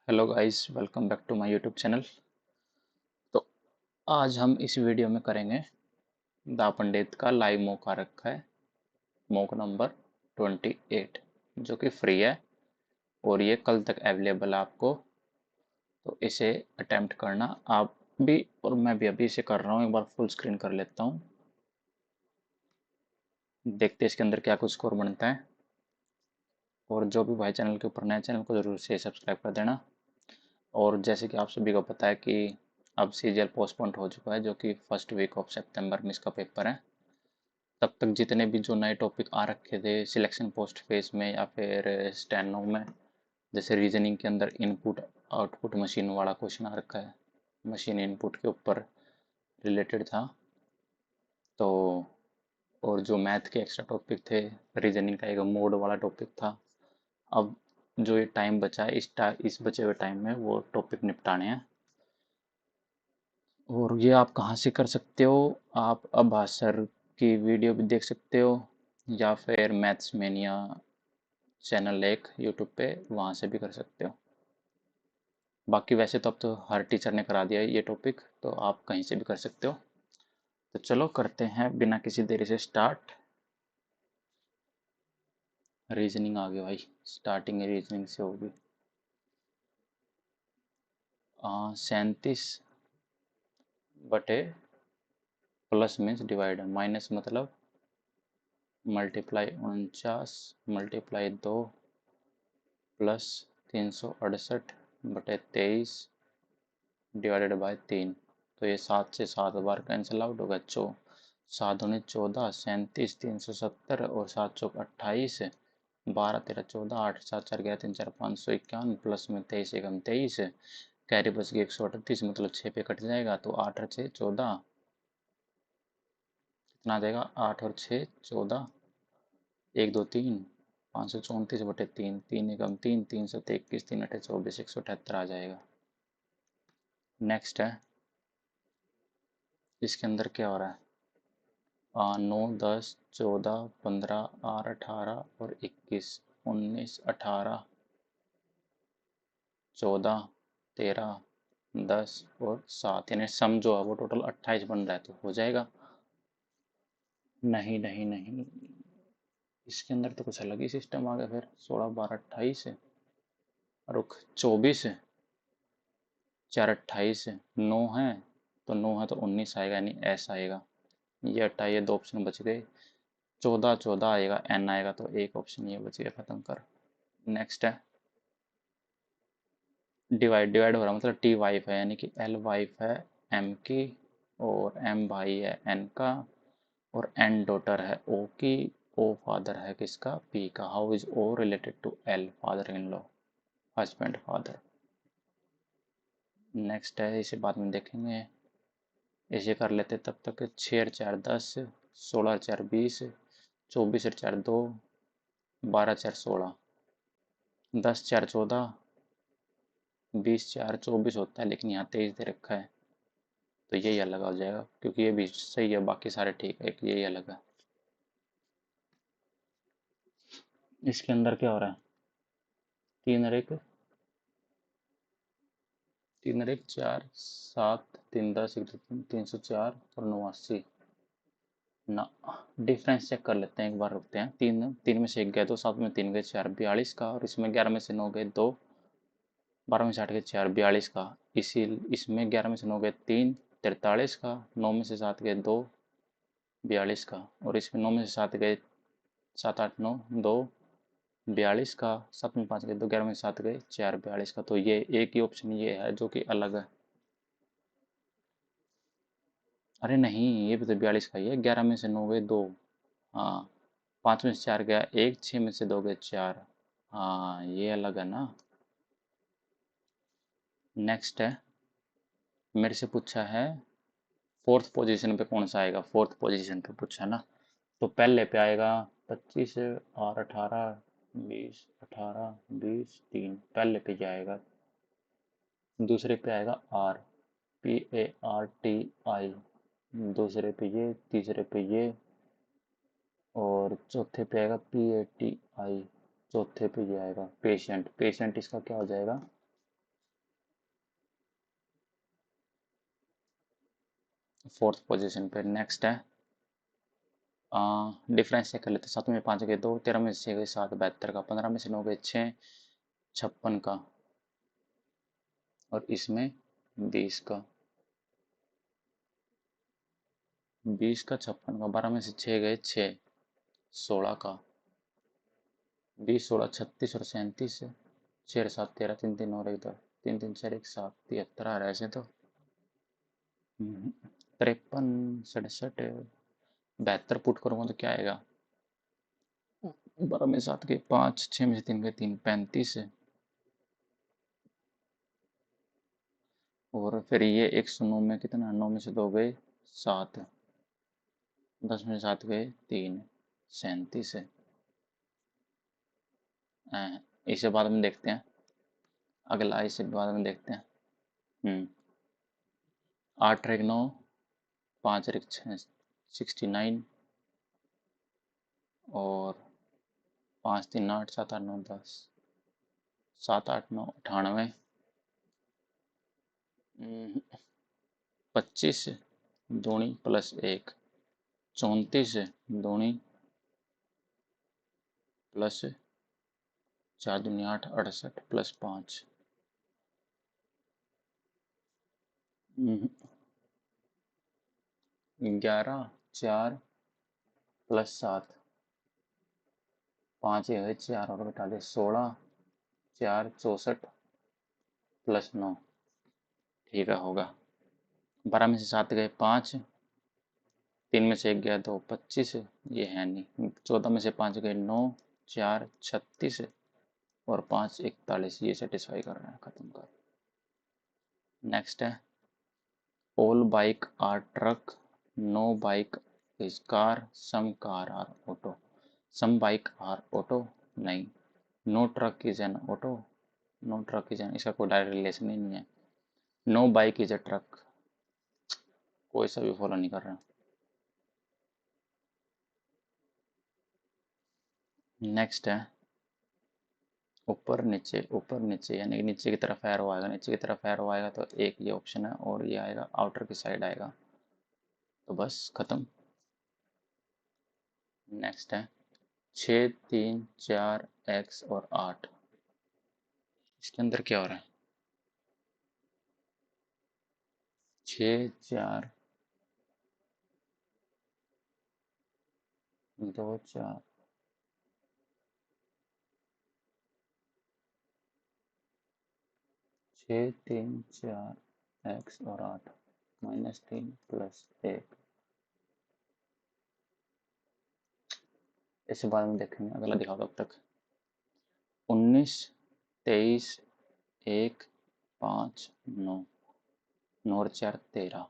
Hello guys, welcome back to my YouTube channel. तो आज हम इस वीडियो में करेंगे द पंडित का लाइव मॉक आ रखा है, मॉक नंबर 28, जो कि फ्री है और ये कल तक अवेलेबल है आपको। तो इसे अटेम्प्ट करना आप भी और मैं भी अभी इसे कर रहा हूँ। एक बार फुल स्क्रीन कर लेता हूँ, देखते हैं इसके अंदर क्या कुछ स्कोर बनता है। और जो भी भाई चैनल के ऊपर नया, चैनल को ज़रूर से सब्सक्राइब कर देना। और जैसे कि आप सभी को पता है कि अब सीजीएल पोस्टपोन्ड हो चुका है, जो कि फर्स्ट वीक ऑफ सितंबर में इसका पेपर है। तब तक जितने भी जो नए टॉपिक आ रखे थे सिलेक्शन पोस्ट फेज में या फिर स्टेनो में, जैसे रीजनिंग के अंदर इनपुट आउटपुट मशीन वाला क्वेश्चन आ रखा है, मशीन इनपुट के ऊपर रिलेटेड था। तो और जो मैथ के एक्स्ट्रा टॉपिक थे, रीजनिंग का एक मोड वाला टॉपिक था। अब जो ये टाइम बचा है, इस बचे हुए टाइम में वो टॉपिक निपटाने हैं। और ये आप कहाँ से कर सकते हो? आप अब्बास सर की वीडियो भी देख सकते हो, या फिर मैथ्स मेनिया चैनल एक यूट्यूब पे, वहाँ से भी कर सकते हो। बाकी वैसे तो अब तो हर टीचर ने करा दिया है ये टॉपिक, तो आप कहीं से भी कर सकते हो। तो चलो करते हैं बिना किसी देरी से स्टार्ट। रीजनिंग आ गया भाई, स्टार्टिंग रीजनिंग से होगी। 37 बटे प्लस मीन्स डिवाइड, माइनस मतलब मल्टीप्लाई 49 मल्टीप्लाई 2 प्लस 368 बटे 23 डिवाइडेड बाय 3। तो ये 7 से 7 बार कैंसिल आउट होगा। 7 दूनी 14, 37 370 और 7 चौक 28, 12 13 14, 8 7 4 11 3 4 551 प्लस में 23 एकम 23, कैरी बच गई 138, मतलब 6 पे कट जाएगा। तो 8 और 6 14, कितना आ जाएगा? 8 और 6 14, 1 2 3, 534 बटे 3, 3 एकम 3, 3 7 21, 3 8 24, 178 आ जाएगा। नेक्स्ट है, इसके अंदर क्या हो रहा है? 9 10 14 15 8 18 और 21, 19 18 14 13 10 और 7, यानी सम जो है वो टोटल 28 बन रहा है। तो हो जाएगा। नहीं नहीं नहीं, इसके अंदर तो कुछ अलग ही सिस्टम आ गया। फिर 16 12 28 है, रुक 24 है, 4 28 है, 9 है, तो 9 है तो 19 आएगा, यानी एस आएगा। ये 28, ये दो ऑप्शन बच गए। 14 14 आएगा, एन आएगा, तो एक ऑप्शन ये बच गया, खत्म कर। नेक्स्ट है डिवाइड। डिवाइड हो रहा मतलब टी वाइफ है, यानी कि एल वाइफ है एम की, और एम भाई है एन का, और एन डॉटर है ओ की, ओ फादर है किसका? पी का। How is O related to L? Father in law, husband father. Next है, इसे बाद में देखेंगे। इसे कर लेते तब तक। 6 और 4 10, 16 और 4 20, 24 और 4 2, 12 4 16, 10 4 14, 20 4 24 होता है, लेकिन यहाँ 23 दे रखा है, तो यही अलग हो जाएगा, क्योंकि ये भी सही है, बाकी सारे ठीक है, एक यही अलग है। इसके अंदर क्या हो रहा है? 3 और 1, 3 और 1 4 7, 3 10 1 304 और 89 ना। डिफरेंस चेक कर लेते हैं एक बार, रुकते हैं। 3 3 में से 1 गया तो 7 में 3 गए 4, 42 का। और इसमें 11 में से 9 गए 2, 12 में से 8 गए 4, 42 का। इसी इसमें 11 में से 9 गए 3, 43 का। 9 में से 7 गए 2, 42 का। और इसमें 9 में से 7 गए 7 8 9 2, 42 का। 7 में 5 गए 2, 11 में 7 गए 4, 42 का। तो ये एक ही ऑप्शन ये है जो कि अलग है। अरे नहीं, ये भी तो 42 का ही है। 11 में से 9 गए 2, हाँ। 5 में से 4 गया 1, 6 में से 2 गए 4, हाँ ये अलग है ना। नेक्स्ट है, मेरे से पूछा है फोर्थ पोजीशन पे कौन सा आएगा। फोर्थ पोजीशन पे पूछा ना, तो पहले पे आएगा 25 और 18 20 18 20 3, पहले पे जाएगा। दूसरे पे आएगा आर, PARTI, दूसरे पे ये, तीसरे पे ये, और चौथे पे आएगा PATI, चौथे पे ये आएगा पेशेंट। पेशेंट इसका क्या हो जाएगा? 4th पोजीशन पे। नेक्स्ट है डिफरेंस चेक कर लेते हैं। 7 में 5 गए 2, 13 में 6 गए 7, 72 का, 15 में से 9 गए 6, 56 का, और इसमें 20 का, 20 का 56 का, 12 में से 6 गए 6, 16 का, 20 16 36 और 37 है, 6 7 13, 3 3 और 1 2, 3 3 4 1 7, 73 आ रहा है ऐसे तो। 53 67, 72 पुट करूँगा तो क्या आएगा? 12 में 7 गए 5, 6 में से 3 गए 3, 35 है। और फिर ये 109 में कितना, 9 में से 2 गए 7, 10 में से 7 गए 3, 37 है। इसे बाद में देखते हैं, अगला इसे बाद में देखते हैं। 8 और 1 9, 5 और 1 6, 69, और 5 3 8, 7 8 9 10, 7 8 9 98, 25 दूनी प्लस 1, 34 दूनी प्लस 4 दूनी 8, 68 प्लस 5, 11 4 प्लस 7, 5 है 4 और बटा दे 16, 4 64 प्लस 9, ठीक है होगा। 12 में से 7 गए 5, 3 में से 1 गया 2, 25, ये है नहीं। 14 में से 5 गए 9, 4 36, और 5 41, ये सेटिस्फाई कर रहा है, खत्म कर। नेक्स्ट है all bike are truck, no bike is car, some car are auto. Some bike are auto नहीं, no truck is an auto, no truck is an, इसका कोई डायरेक्ट रिलेशन ही नहीं है। No bike is a truck, कोई सा भी follow नहीं कर रहा। नेक्स्ट है ऊपर नीचे, यानी कि नीचे की तरफ एरो आएगा, नीचे की तरफ एरो आएगा तो एक ये ऑप्शन है, और ये आएगा आउटर की साइड आएगा, तो बस खत्म। नेक्स्ट है 6 3 4 x और 8, इसके अंदर क्या हो रहा है? 6 4 2 4, 6 3 4 x और 8, -3 प्लस 1, इसे बाद में देखेंगे, अगला दिखाओ तब तक। 19 23 1 5 9, 9 और 4 13,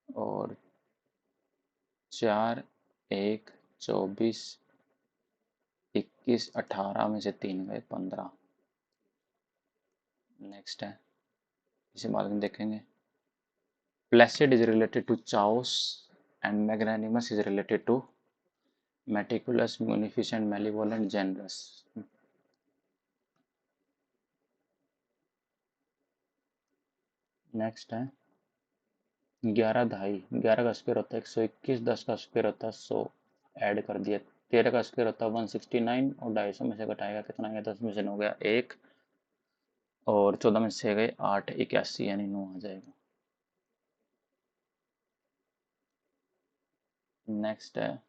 और 4 1 24 21 18 में से 3 गए 15। नेक्स्ट है, इसे बाद में देखेंगे। Placid is related to chaos and magnanimous is related to meticulous, munificent, malevolent, generous. Next है 11 ढाई, 11 का स्क्वायर होता है 121, 10 का स्क्वायर होता है 100, ऐड कर दिया। 13 का स्क्वायर होता है 169, और 250 में से घटाएगा कितना गया, 10 में से 9 गया 1, और 14 में से गए 8, 81 यानी 9 आ जाएगा। नेक्स्ट है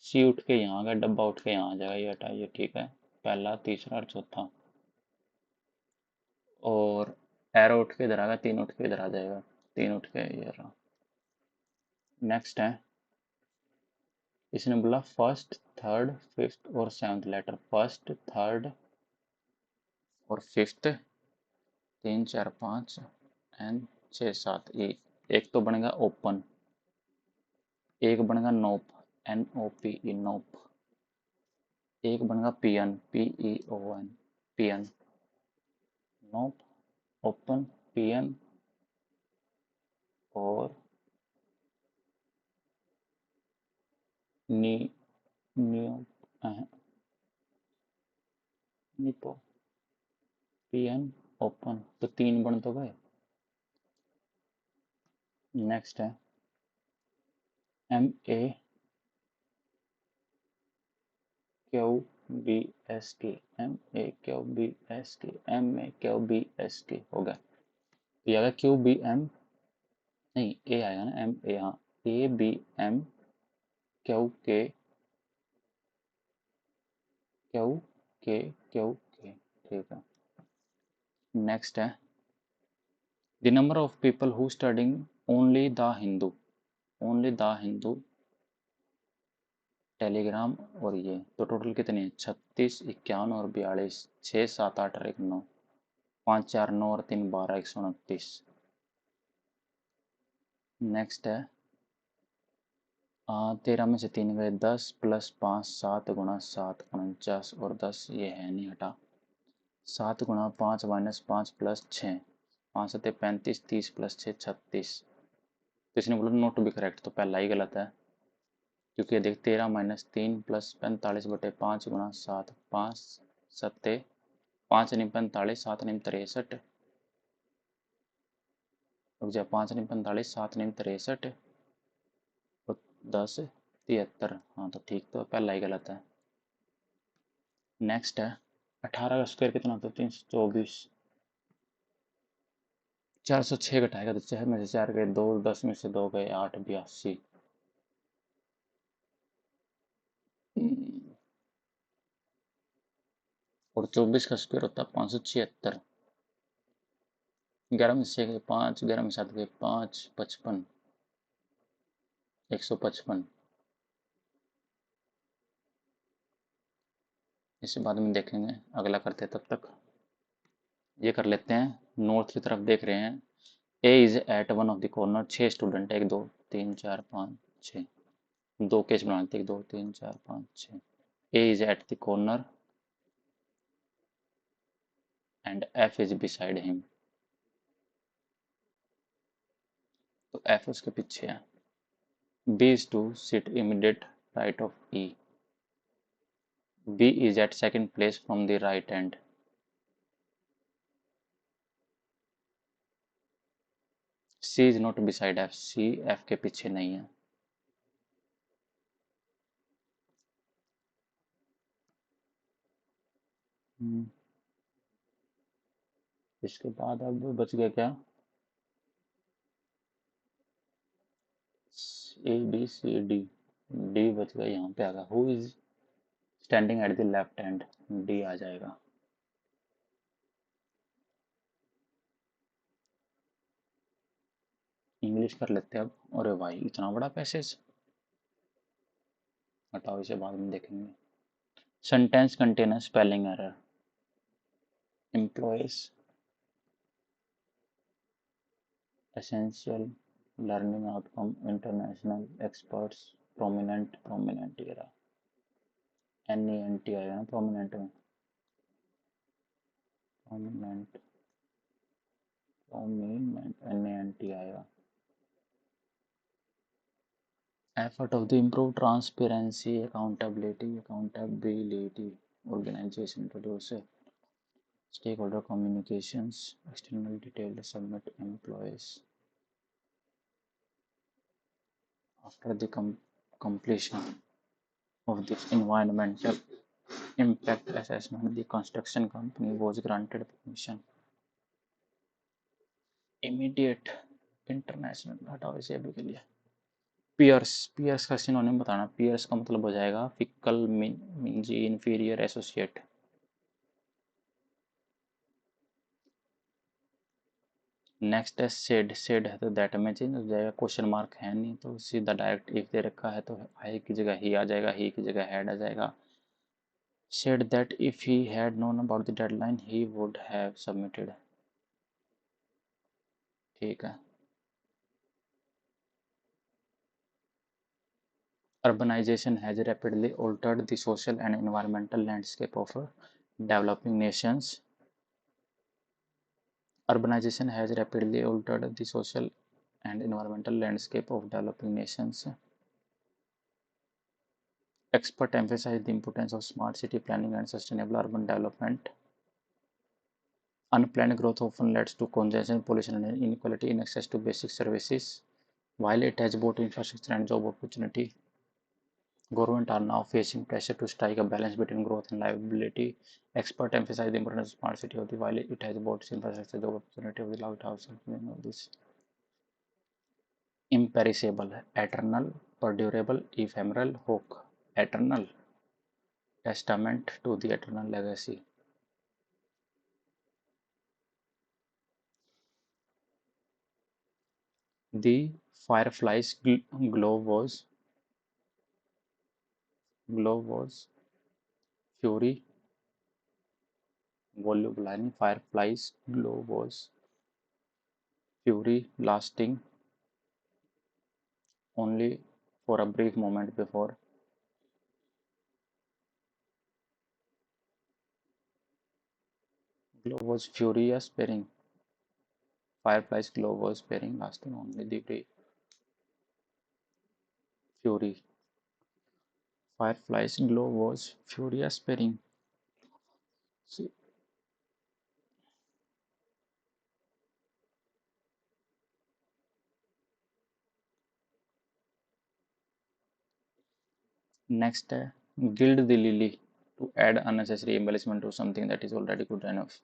सी उठ के यहाँ आ गया, डब्बा उठ के यहाँ आ जाएगा, ये हटाइए, ठीक है। पहला, तीसरा और चौथा, और एरो उठ के इधर आ गया, 3 उठ के इधर आ जाएगा, 3 उठ के ये रहा। नेक्स्ट है, इसने बोला फर्स्ट थर्ड फिफ्थ और सेवंथ लेटर, फर्स्ट थर्ड और फिफ्थ, 3 4 5 एंड 6 7, एक तो बनेगा ओपन, एक बनेगा नोप, NOPE नोप, एक बनेगा पियन, PEON पियन, नोप, ओपन, पियन, और नी नियो निपो, पियन, ओपन, तो 3 बन तो गए। नेक्स्ट है MAQBST, MAQBST, MAQBST हो गया। ये आएगा QBM, नहीं ए आएगा ना, MA, हाँ ABM QK, ठीक है। नेक्स्ट है the number of people who studying only the Hindu, only the Hindu Telegram, और ये तो टोटल कितने हैं, 36, 51 और 42, 6, 7, 8 और 1, 9, 5, 4, 9 और 3, 12, 129। नेक्स्ट है 13 में से 3 गए, 10 + 5, 7 × 7, 49 और 10 ये है नहीं, हटा। 7 × 5 - 5 + 6, 5 7 35, 30 + 6 36। तो इसने बोला नोट टू बी करेक्ट, तो पहला ही गलत है, क्योंकि देख 13 - 3 + 45/5 × 7, 5 7 5 × 45, 7 × 63, रुक जा, 5 × 45, 7 × 63 और 10 73, हाँ तो ठीक, तो पहला ही गलत है। नेक्स्ट है 18 का स्क्वायर कितना होता है, 324। 406 घटाएगा तो 6 में से 4 गए, 2 10 में से 2 गए, 8 82। और 24 का स्क्वायर होता है 576। 11 में से 6 गए 5, 11 में 7 गए 5, 55, 155। इसे बाद में देखेंगे, अगला करते हैं, तब तक ये कर लेते हैं। नॉर्थ की तरफ देख रहे हैं, A is at one of the corner, 6 student, 1 2 3 4 5 6, दो केस बनाते, 1 2 3 4 5 6। A is at the corner and F is beside him, तो एफ उसके पीछे है। B is to sit immediate right of E, B is at second place from the right hand, C is not beside F, C F के पीछे नहीं है। इसके बाद अब बच गया क्या, A B C D, D बच गया, यहाँ पे आ गया who is standing at the left hand, D आ जाएगा। इंग्लिश कर लेते हैं अब। अरे भाई इतना बड़ा पैसेज, हटाओ इसे बाद में देखेंगे। Sentence contain spelling error, employees essential learning outcome, international experts, prominent, prominent ये रहा, NENT आएगा ना प्रोमिनेंट में, प्रोमिनेंट, प्रोमिनेंट NENT आएगा। Effort of the improve transparency, accountability, organization introduce stakeholder communications, external detailed submit employees. After the completion of this environmental impact assessment, the construction company was granted permission. Immediate international, हटाओ इसे अभी के लिए। Piers, piers का synonym बताना। Piers का मतलब हो जाएगा फिकल, मिंजी, इंफीरियर, एसोसिएट। नेक्स्ट है सेड, सेड है तो दैट में चेंज हो जाएगा, क्वेश्चन मार्क है नहीं तो सीधा डायरेक्ट इफ दे रखा है तो आई की जगह ही आ जाएगा, ही की जगह हैड आ जाएगा। Said that if he had known about the deadline he would have submitted, ठीक है। Urbanization has rapidly altered the social and environmental landscape of developing nations. Urbanization has rapidly altered the social and environmental landscape of developing nations. Experts emphasize the importance of smart city planning and sustainable urban development. Unplanned growth often leads to congestion, pollution, and inequality in access to basic services. While it has both infrastructure and job opportunity, government are now facing pressure to strike a balance between growth and livability. Experts emphasize the importance of smart city of the while it has both infrastructure job opportunity of the lighthouse of this imperishable, eternal, perdurable, ephemeral, hoc, eternal, testament to the eternal legacy. The firefly's glow was fury voluble. Firefly's glow was fury lasting only for a brief moment before glow was furious sparing. Firefly's glow was sparing lasting only the brief fury. Firefly's glow was furious sparing. See, next, gild the lily to add unnecessary embellishment to something that is already good enough.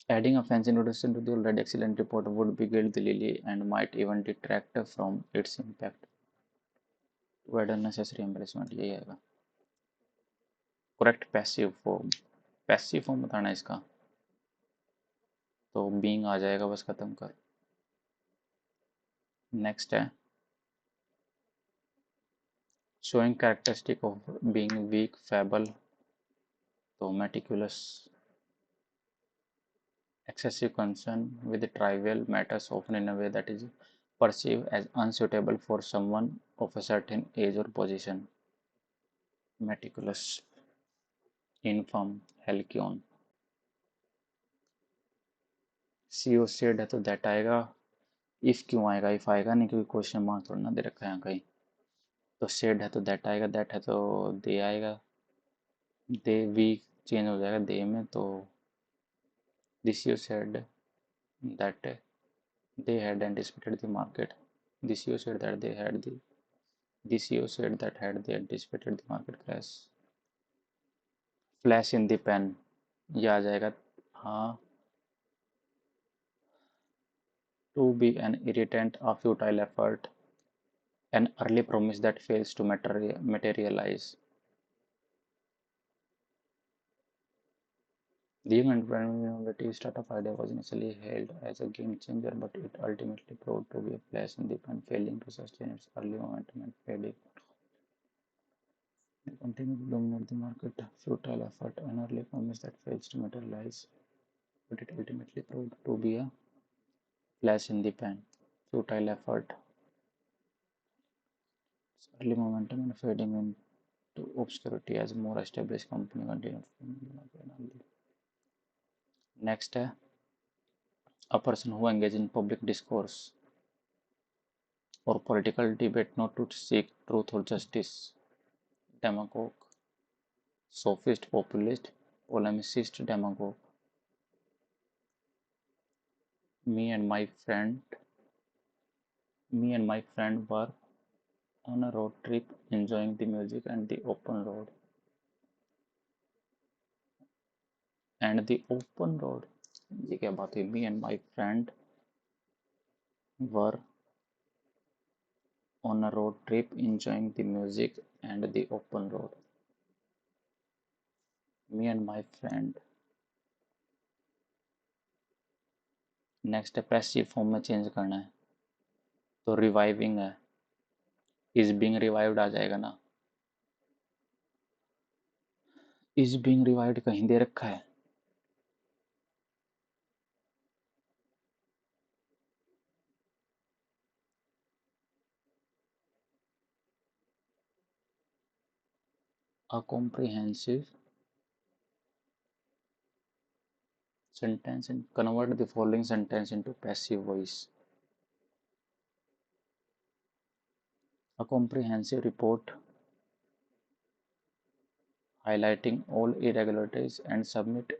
Adding a fancy introduction to the already excellent report would be gild the lily and might even detract from its impact. To add unnecessary embellishment, यही आएगा. Correct passive form. Passive form बताना इसका. तो being आ जाएगा, बस खत्म कर. Next है showing characteristic of being weak, fable, तो meticulous, excessive concern with trivial matters often in a way that is perceived as unsuitable for someone of a certain age or position. Meticulous, infirm, halcyon. CO said है तो that आएगा. If क्यों आएगा, if आएगा नहीं क्योंकि question mark थोड़ा ना दे रखा है यहाँ कहीं. तो सेड है तो दैट आएगा, दैट है तो दे आएगा, दे वी चेंज हो जाएगा दे में. तो this you said that they had anticipated the market. This CEO said that they had the this CEO said that had they anticipated the market crash. Flash in the pan, ये आ जाएगा. हाँ. To be an irritant, a futile effort, an early promise that fails to materialize. The young entrepreneurial startup idea was initially hailed as a game changer, but it ultimately proved to be a flash in the pan, failing to sustain its early momentum and fading. They continue to dominate the market. Futile effort, an early promise that fails to materialize, but it ultimately proved to be a flash in the pan. Futile effort, early momentum, and fading into obscurity as more established company continued. Next, a person who engages in public discourse or political debate not to seek truth or justice. Demagogue, sophist, populist, polemicist, demagogue. Me and my friend, me and my friend were on a road trip enjoying the music and the open road. And the open road, ये क्या बात हुई? Me and my friend were on a road trip enjoying the music and the open road. Me and my friend. Next है passive form में change करना है तो reviving है, इज बीइंग रिवाइव्ड आ जाएगा ना. इज बीइंग रिवाइव्ड कहीं दे रखा है. A comprehensive sentence and convert the following sentence into passive voice. A comprehensive report highlighting all irregularities and submit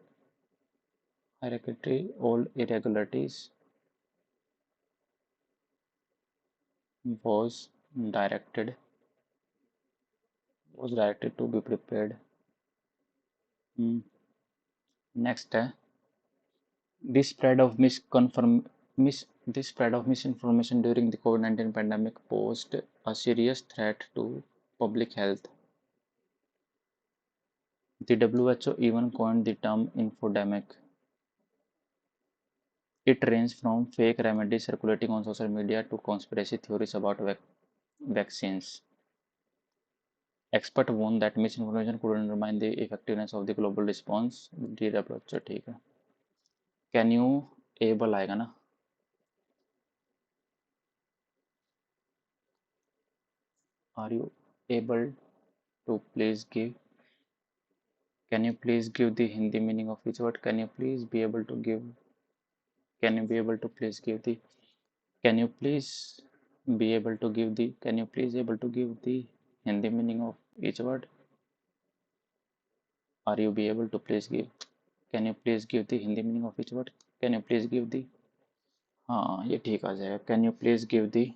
hierarchy all irregularities was directed to be prepared. Next है this spread of this spread of misinformation during the COVID-19 pandemic posed a serious threat to public health. The WHO even coined the term infodemic. It ranged from fake remedies circulating on social media to conspiracy theories about vaccines. Experts warned that misinformation could undermine the effectiveness of the global response. WHO ठीक है. Can you able आएगा ना? Are you able to please give? Can you please give the Hindi meaning of each word? Can you please be able to give? Can you be able to please give the? Can you please be able to give the? Can you please able to give the Hindi meaning of each word? Are you be able to please give? Can you please give the Hindi meaning of each word? Can you please give the? हाँ ये ठीक आ जाएगा. Can you please give the?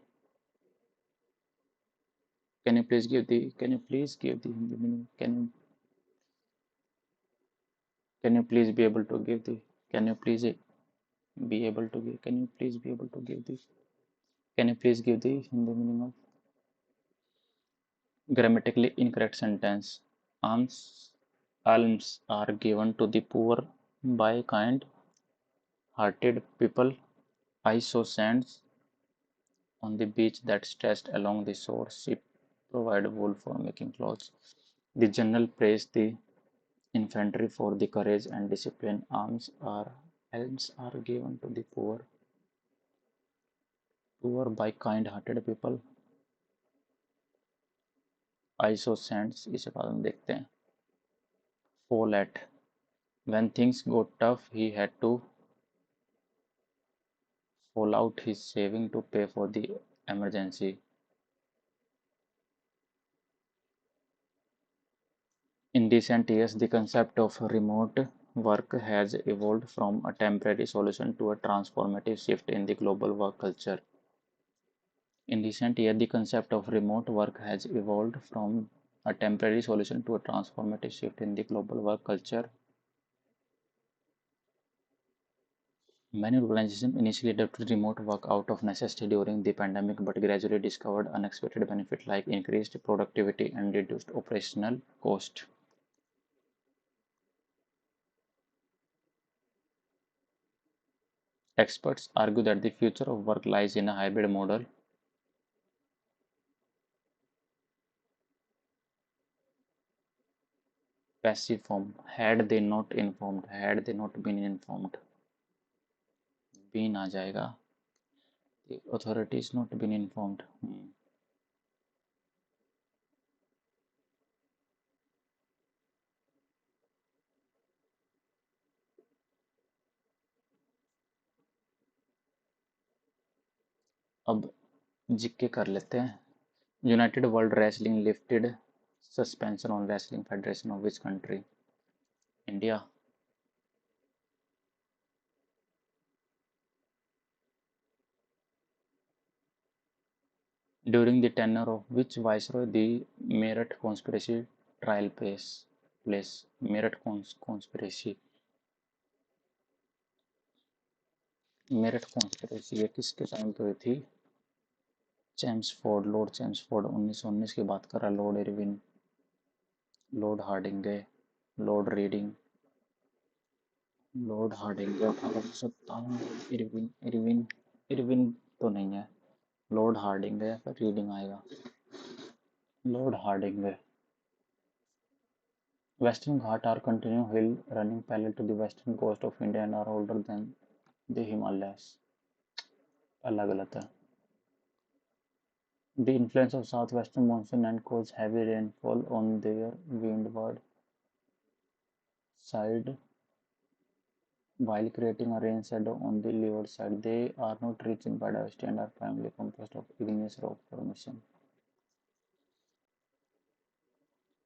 Can you please give the? Can you please give the Hindi meaning? Can you please be able to give the? Can you please be able to give? Can you please be able to give the? Can you please give the Hindi meaning of? Grammatically incorrect sentence. Alms are given to the poor by kind-hearted people. I saw sands on the beach that stretched along the shore. She provided wool for making clothes. The general praised the infantry for the courage and discipline. Alms are given to the poor by kind-hearted people. I saw sands. इसे बाद में देखते हैं. Fall at. When things got tough, he had to fall out his saving to pay for the emergency. In recent years, the concept of remote work has evolved from a temporary solution to a transformative shift in the global work culture. In recent years, the concept of remote work has evolved from a temporary solution to a transformative shift in the global work culture. Many organizations initially adopted remote work out of necessity during the pandemic, but gradually discovered unexpected benefits like increased productivity and reduced operational cost. Experts argue that the future of work lies in a hybrid model. Passive form. Had they not been informed. Been आ जाएगा. The authorities not been informed. अब जिक्के कर लेते हैं. United World Wrestling lifted suspension on Wrestling Federation of which country? India. During the tenure of which viceroy the Meerut conspiracy trial place? Meerut conspiracy. Meerut conspiracy ये किसके time पे हुई थी? Chelmsford. Lord Chelmsford 1919 की बात कर रहा. Lord Irwin, Lord Hardinge, Lord Reading, Lord Hardinge 1857. Irwin Irwin Irwin तो नहीं है. लॉर्ड हार्डिंगे फिर रीडिंग आएगा. Lord Hardinge. Western Ghat are continuous hill running parallel to the western coast of India and are older than the Himalayas. पहला गलत है. The influence of southwestern monsoon and cause heavy rainfall on their windward side while creating a rain shadow on the leeward side. They are not rich in biodiversity and are primarily composed of igneous rock formation.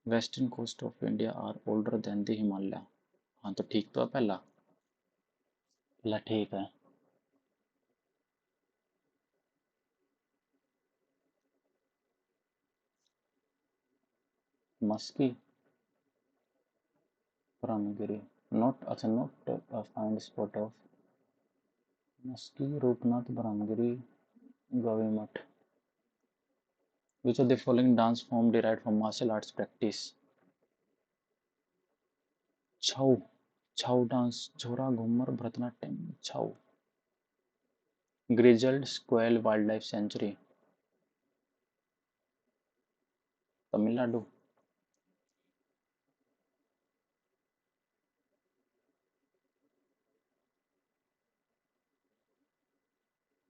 Western coast of India are older than the Himalaya. हाँ तो ठीक तो है पहला. पहला ठीक है. Maski, Brahmagiri, not, अच्छा not find spot of Maski, Rupnath, Brahmagiri, Gaurimath. Which of the following dance form derived from martial arts practice? Chhau, Chhau dance, Jhora, Ghoomar, Bharatanatyam, Chhau. Grizzled squirrel wild life sanctuary, Tamil Nadu.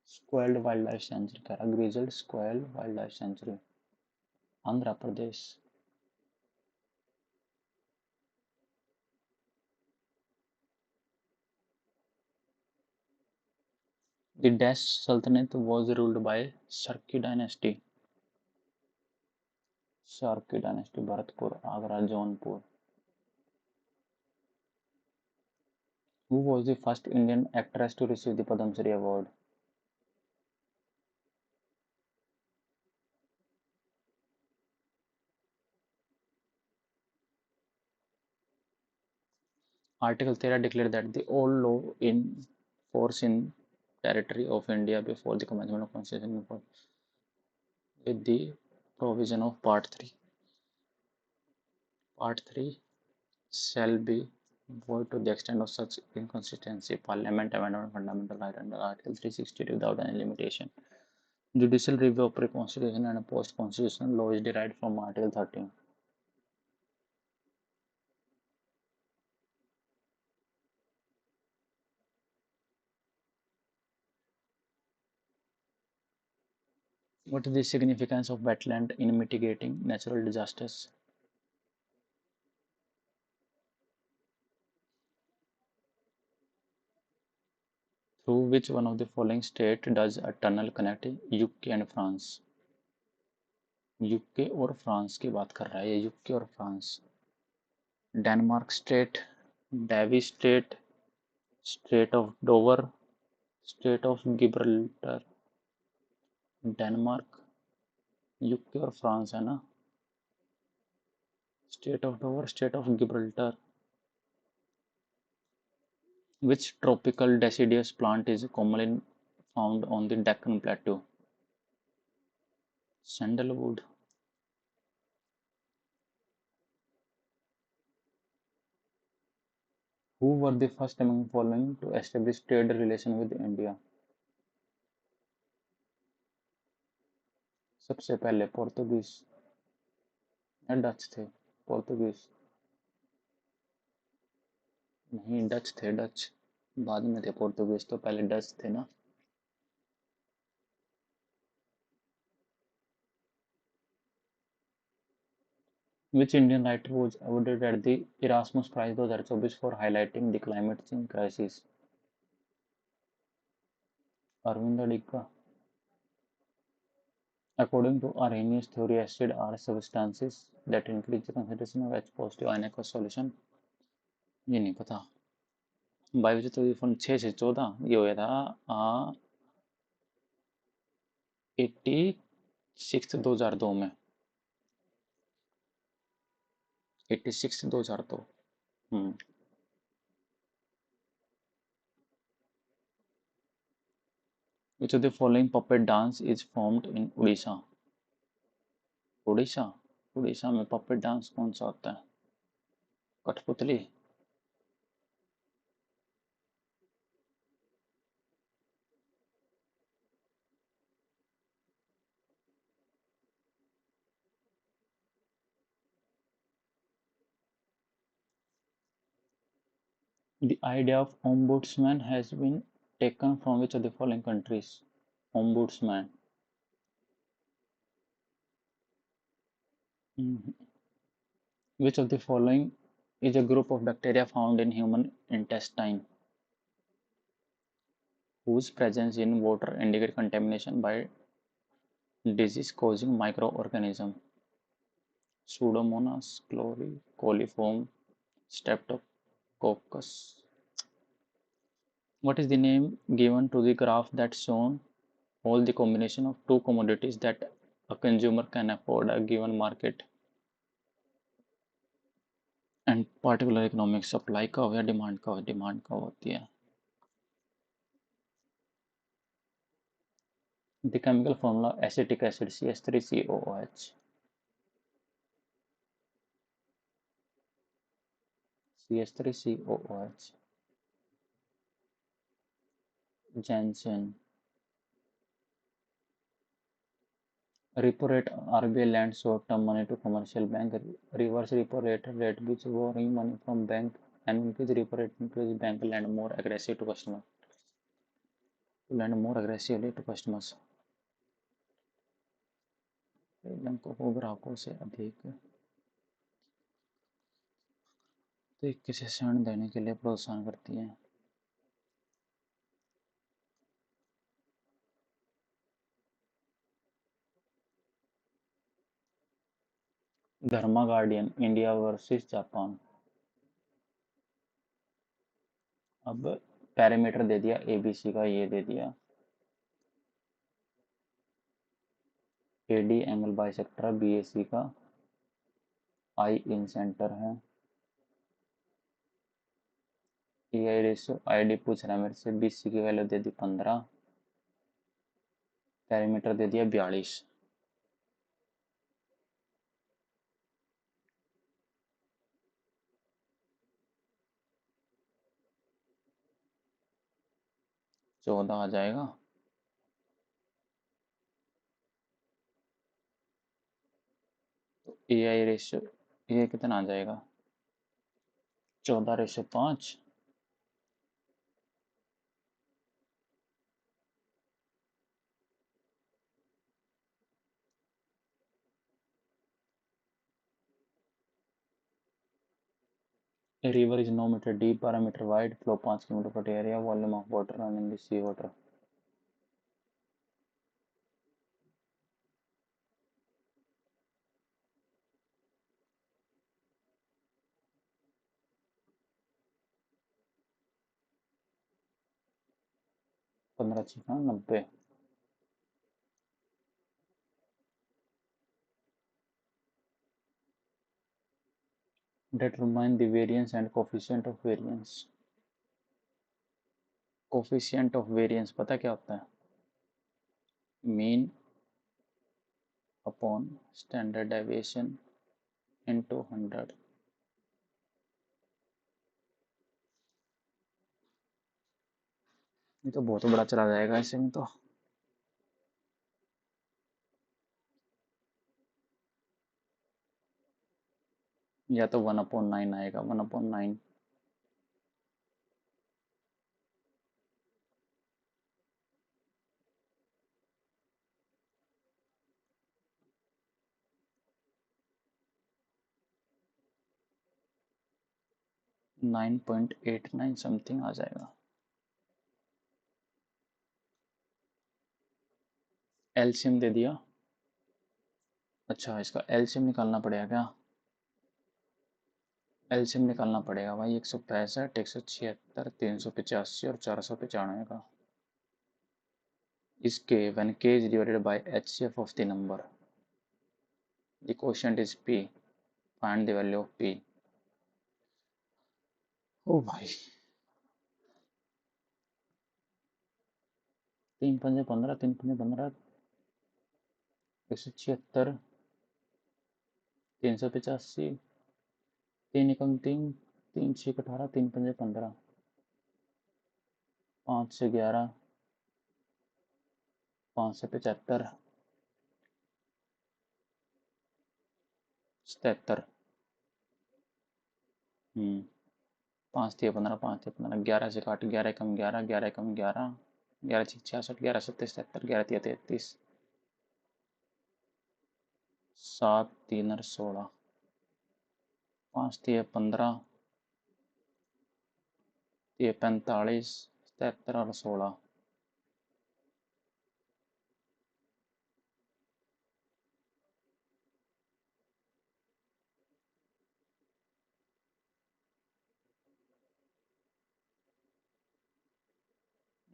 Squirrel wild life sanctuary कह रहा, grizzled squirrel wild life sanctuary, Andhra Pradesh. The Dash Sultanate was ruled by Sarki dynasty. Sarki dynasty, Bharatpur, Agra, Jaunpur. Who was the first Indian actress to receive the Padma Shri award? Article 13 declared that the old law in force in territory of India before the commencement of constitution with the provision of Part 3. Part 3 shall be void to the extent of such inconsistency. Parliament amendment fundamental right under Article 362 without any limitation. Judicial review of pre-constitution and post-constitutional law is derived from Article 13. What is the significance of wetland in mitigating natural disasters? Through which one of the following state does a tunnel connect UK and France? UK और France की बात कर रहा है ये, UK और France. Denmark strait, Davis strait, strait of Dover, strait of Gibraltar. Denmark, UK और France है ना. Strait of Dover, strait of Gibraltar. Which tropical deciduous plant is commonly found on the Deccan Plateau? Sandalwood. Who were the first among following to establish trade relation with India? सबसे पहले पोर्तुगीज या Dutch थे? पोर्तुगीज नहीं, Dutch थे, Dutch बाद में थे. पोर्तुगीज तो पहले डच थे ना. Which Indian writer was awarded at the Erasmus Prize 2024 for highlighting the climate change crisis? Arvind Adika. According to Arrhenius theory, acids are substances that increase the concentration of H positive ion aqueous solution. ये नहीं पता. 22/6 से 14 ये हो गया था 86 2002 में. 86 2002. Which of the following puppet dance is formed in Odisha? Orissa, Orissa में पपेट डांस कौन सा होता है? कठपुतली. The idea of ombudsman has been taken from which of the following countries? Ombudsman. Which of the following is a group of bacteria found in human intestine whose presence in water indicate contamination by disease-causing microorganism? Pseudomonas, coliform, Streptococcus. What is the name given to the graph that shown all the combination of two commodities that a consumer can afford a given market? And particular economic supply का हो या demand का हो, demand का होती है। The chemical formula acetic acid CH3COOH। CH3COOH। Janssen। Repo rate, RBI lends short-term money to commercial bank. Reverse repo rate which borrowing money from bank, and increase repo rate increase bank lend more aggressive to customer. Lend more aggressively to customers. बैंकों को ग्राहकों से अधिक तरीके से ऋण देने के लिए प्रोत्साहन करती है। धर्मा गार्डियन, इंडिया वर्सेस जापान। अब पैरामीटर दे दिया ABC का, ये दे दिया AD एंगल बाइसेक्टर है BAC का, I इन सेंटर है, EI रेशियो ID पूछ रहा है मेरे से, BC की वैल्यू दे दी 15, पैरामीटर दे दिया 42। चौदह आ जाएगा। तो EI रेशियो ये कितना आ जाएगा, 14:5। River is 9 metre deep, 12 metre wide, flow 5 kilometre per area, volume of water running सी वाटर। पंद्रह छिका 90। determine the variance and coefficient of variance। coefficient of variance पता क्या होता है, mean upon standard deviation into 100। ये तो बहुत बड़ा चला जाएगा ऐसे में तो। या तो 1/9 आएगा, 1/9। 9.89 समथिंग आ जाएगा। एलसीएम दे दिया। अच्छा इसका एलसीएम निकालना पड़ेगा क्या, एलसीएम निकालना पड़ेगा भाई, 165, 176, 385 और 495 का। इसके when k is divided by HCF of the number, the quotient is P, find the value of P। ओ भाई 3×5 = 15, 3×5 = 176, 385, 3×3, 3×6 = 18, 3×5 = 15, 5 से 11, 5 से 75, 77। 5 × 15, 5 × 15, 11 से काट, 11 कम 11, 11 कम 11, 11 × 66, 11 × 7 = 77, 11 × 3 = 33, 7 × 3 = 16, 5 × 3 = 15, 3 × 45, 77 और 16।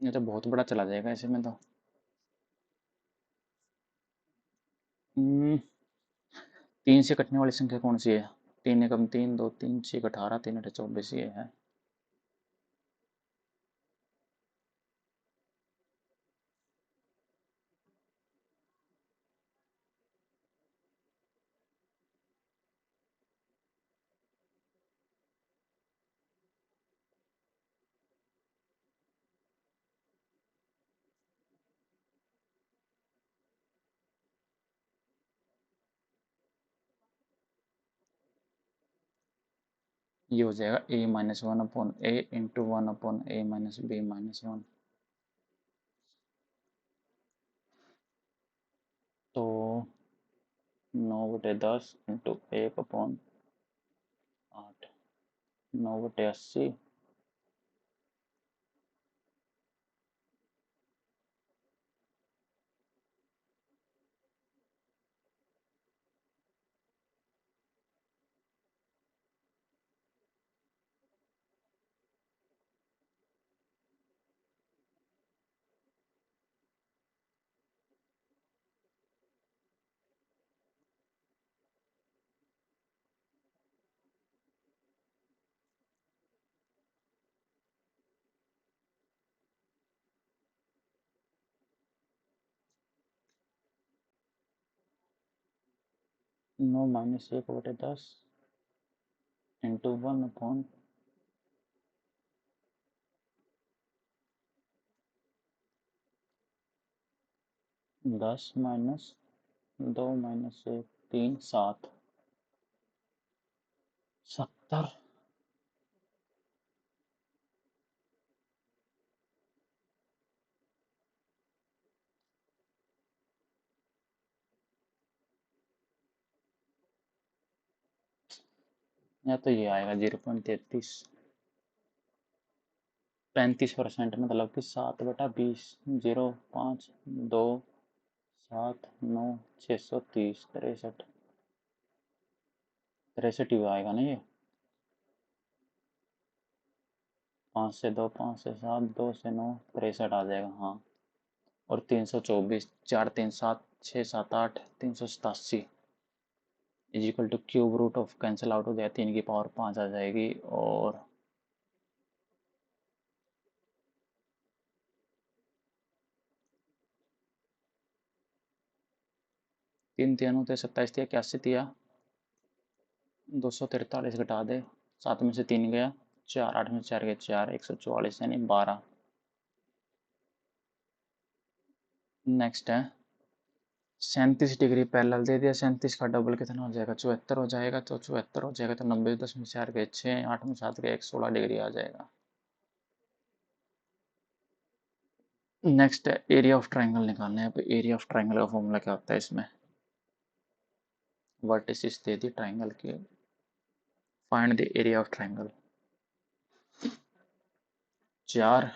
ये तो बहुत बड़ा चला जाएगा ऐसे में तो। 3 से कटने वाली संख्या कौन सी है, 3 एकम 3, 2 3 6 18, 3 8 24 ये है। ये हो जाएगा a minus 1 upon A into 1 upon A minus B minus 1। तो 9/10 into 1/8, 9/80। 9 minus 1/10 into 1 upon 10 minus 2 minus 1 3 7 70। या तो ये आएगा 0.33, 35% मतलब कि 7/20, 0 5 2 7 9 630 63 63 ही आएगा ना ये। 5 से 2 5 से 7 2 से 9 63 आ जाएगा हाँ। और 324 4 3 7 6 7 8 387 is equal to cube root of cancel out हो जाए 3 की पावर 5 आ जाएगी। और 3 3 होते 27 दिया 81 दिया 243 घटा दे 7 में से 3 गया 4 8 में से 4 गया 4 144 यानी 12। नेक्स्ट है 37 डिग्री पैरेलल दे दिया। 37 का डबल कितना हो जाएगा 74 हो जाएगा। तो 74 हो जाएगा तो 90 10 में 4 गए 6 8 में 7 गए 16 डिग्री आ जाएगा। नेक्स्ट है एरिया ऑफ ट्राइंगल निकालना है। एरिया ऑफ ट्राइंगल का फॉर्मूला क्या होता है इसमें वर्टिसेस दे दी ट्राइंगल के। Find the area of triangle. 4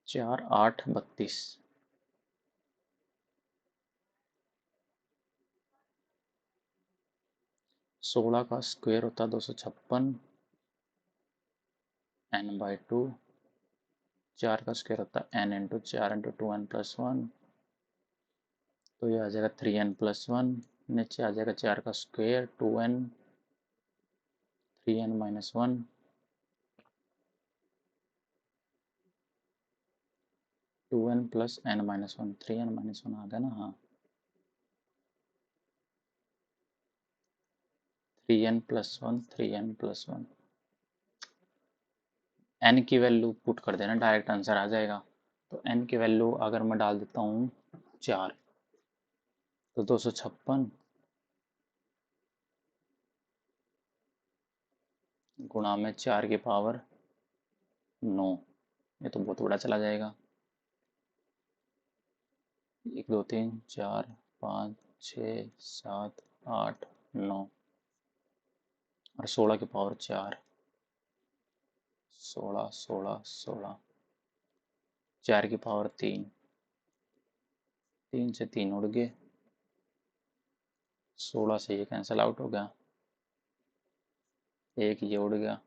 4 8 32 16 का स्क्वायर होता है 256 n/2। 4 का स्क्वायर होता है n इंटू 4 इंटू 2n+1 तो ये आ जाएगा 3n+1। नीचे आ जाएगा 4 का square 2n 3n-1 2n plus n-1 3n-1 आ गया ना हाँ 3n+1 3n+1 n की वैल्यू पुट कर देना डायरेक्ट आंसर आ जाएगा। तो n की वैल्यू अगर मैं डाल देता हूँ 4 तो 256 गुणा में 4 की पावर 9। ये तो बहुत बड़ा चला जाएगा 1 2 3 4 5 6 7 8 9 और 16 की पावर 4 16 16 16 4 की पावर 3 3 से 3 उड़ गए 16 से ये कैंसिल आउट हो गया एक ये उड़ गया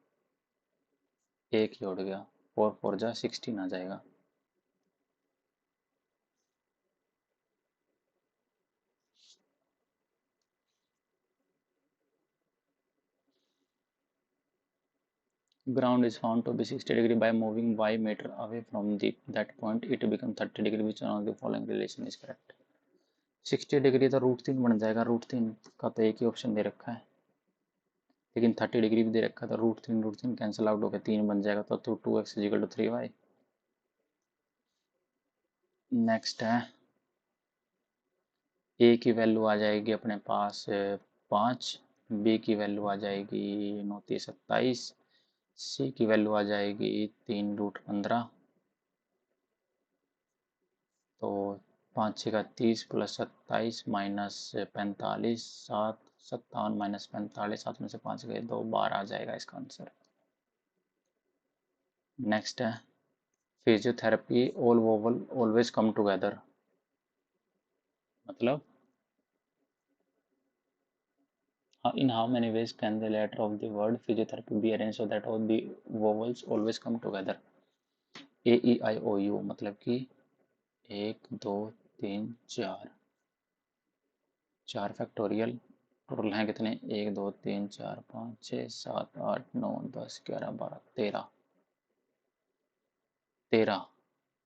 एक ये उड़ गया 4 4 जा 16 आ जाएगा। ground is found to be 60 degree by moving y meter away from that point, it become 30 degree. Which one of the following relation is correct? 60 degree तो √3 बन जाएगा, √3 का तो एक ही ऑप्शन दे रखा है, लेकिन 30 डिग्री भी दे रखा है, तो √3 कैंसिल आउट होकर 3 बन जाएगा, तो 2x = 3y। नेक्स्ट है, ए की वैल्यू आ जाएगी अपने पास 5, बी की वैल्यू आ जाएगी 9 × 27, सी की वैल्यू आ जाएगी 3√15, तो 5 × 30 + 27 - 45, 7 57 - 45, 7 में से 5 गए 2, 12 आ जाएगा इसका आंसर। नेक्स्ट है, physiotherapy all vowel always come together, मतलब in how many ways can the letter of the word physiotherapy be arranged so that all the vowels always come together? A E I O U, मतलब कि 1 2 3 4, 4 factorial, total हैं कितने 1 2 3 4 5 6 7 8 9 10 11 12 13, 13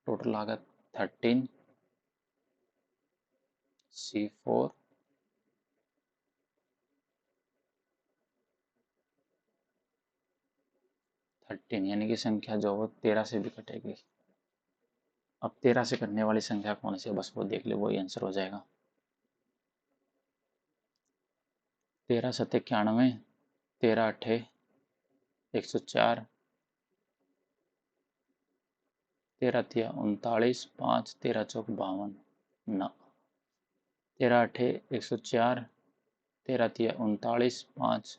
total आ गया 13, C4 13, यानी कि संख्या जो वो 13 से भी कटेगी। अब 13 से कटने वाली संख्या कौन सी है, बस वो देख ले, वही आंसर हो जाएगा। 13 × 7 = 91, 13 × 8 = 104, 13 × 3 = 39, 5 13 × 4 = 52, ना 13 × 8 = 104, 13 × 3 = 39, 5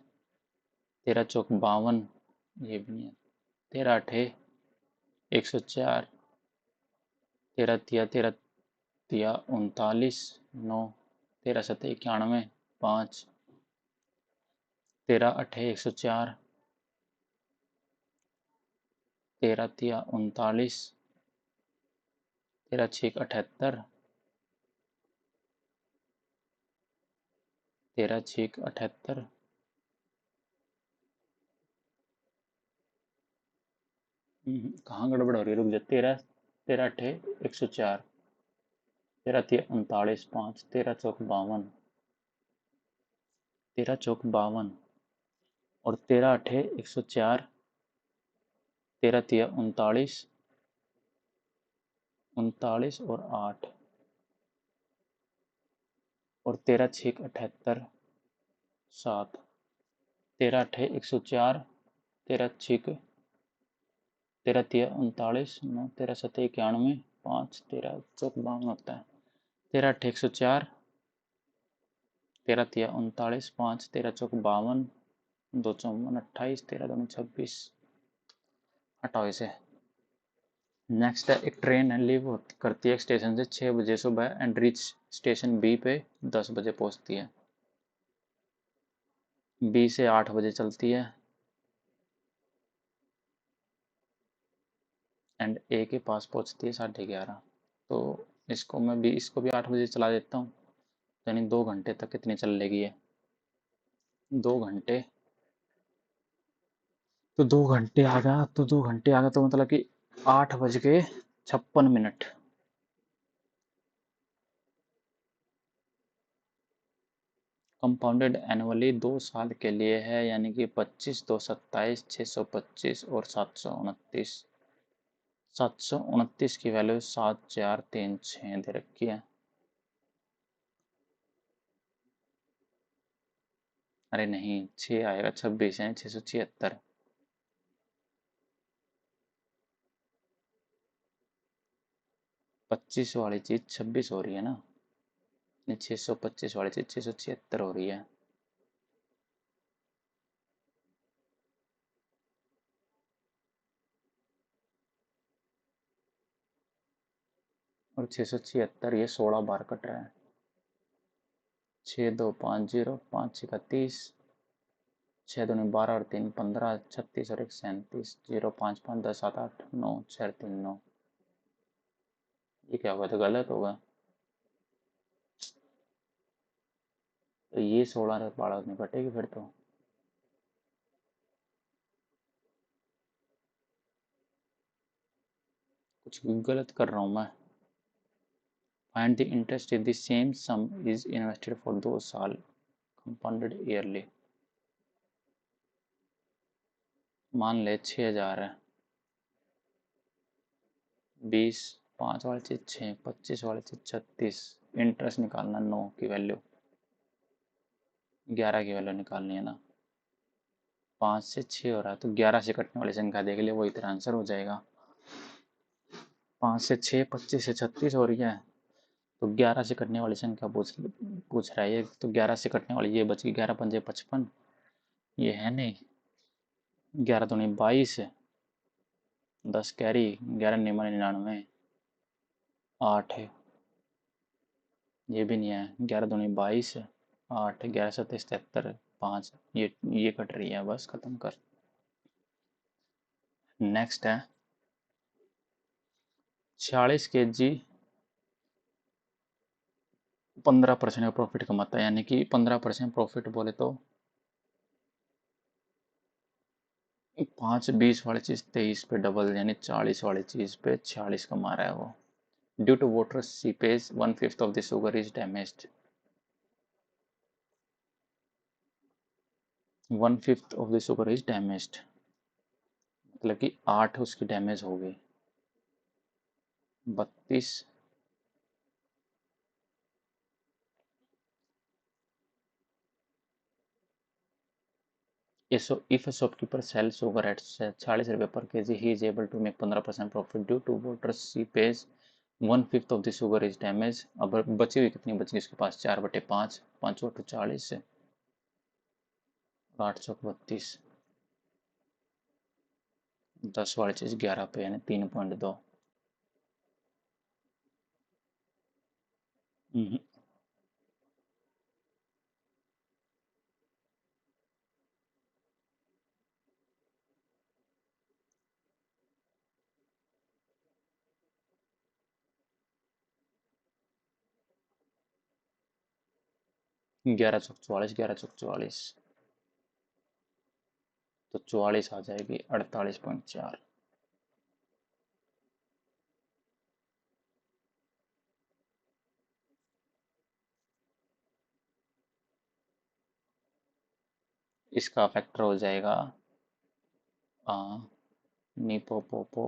13 × 4 = 52, ये भी नहीं है, 13 × 8 = 104, 13 × 3 = 39, 9 13 × 7 = 91, 5 13 × 8 = 104, 13 × 3 = 39, 13 × 6 = 78, 13 × 6 = 78, कहाँ गड़बड़ हो रही है, रुक जा, 13 13 × 8 = 104, 13 × 3 = 39, 5 13 × 4 = 52, 13 × 4 = 52 और 13 × 8 = 104, 13 × 3 = 39, 39 और 8 और 13 × 6 = 78, 7 13 × 8 = 104, 13 × 6 13 3 = 39, 9 13 7 = 91, 5 13 × 4 = 52 होता है, 13 × 8 = 104, 13 3 = 39, 5 13 × 4 = 52, 2 54 28, 13 2 26, हटाओ इसे। नेक्स्ट है, एक ट्रेन है, लीव करती है स्टेशन से 6 बजे सुबह एंड रीच स्टेशन बी पे 10 बजे पहुंचती है, बी से 8 बजे चलती है एंड ए के पास पहुंचती है 11:30, तो इसको भी 8 बजे चला देता हूँ, यानी 2 घंटे तक कितनी चल लेगी ये, 2 घंटे, तो 2 घंटे आ गया, तो 2 घंटे आ गया, तो मतलब कि 8:56 कंपाउंडेड एनुअली 2 साल के लिए है, यानी कि 25 2 27 625 और 729, 729 की वैल्यू 7436 दे रखी है। अरे नहीं, 6 आएगा, 26 है 676, 25 वाली चीज 26 हो रही है ना, 625 वाली चीज 676 हो रही है। और 676 ये 16 बार कट रहा है, 6 2 5 0 5 6 30, 6 2 12 और 3 15, 36 और 1 37, 0 5 5 10 7 8 9 6 3 9, ये क्या होगा, तो गलत होगा, तो ये 16 बारह में कटेगी फिर तो। कुछ गलत कर रहा हूँ मैं। Find the interest in the same some is invested for 2 साल कंपाउंडेड ईयरली। मान ले 6,000 है, 20, 5 वाली चीज 6, 25 वाली चीज 36। इंटरेस्ट निकालना 9 की वैल्यू, 11 की वैल्यू निकालनी है ना। 5 से 6 हो रहा है तो 11 से कटने वाली संख्या देख ले, वही तेरा आंसर हो जाएगा। 5 से 6, 25 से 36 हो रही है, तो 11 से कटने वाली संख्या पूछ रहा है ये, तो 11 से कटने वाली ये बच गई, 11 पंजे 55, ये है नहीं। 11 दूनी 22, 10 कैरी, 11 निमा 99, 8 है, ये भी नहीं है। 11 दूनी 22, 8, 11 27 73, 5, ये कट रही है, बस खत्म कर। नेक्स्ट है 46 kg 15% का प्रॉफिट कमाता है, यानी कि 15% प्रॉफिट बोले तो 5 20 वाली चीज 23 पे डबल, यानी 40 वाली चीज पे 46 कमा रहा है वो। Due to water seepage 1/5 of the sugar is damaged. 1/5 of the sugar is damaged, मतलब कि 8 उसकी डैमेज हो गई। 32, if a shopkeeper sells sugar at 40 रुपये per kg, he is able to make 15% profit due to water seepage 1/5 of the sugar is damaged। अब बची हुई कितनी बची उसके पास, 4/5, 5 बटे 40 से 8 चौक 32, 10 वाली चीज 11 पे, यानी 3.2। 11 चौक 44, 11 चौक 44, तो 44 आ जाएगी 48.4। इसका फैक्टर हो जाएगा आ, नीपो पोपो,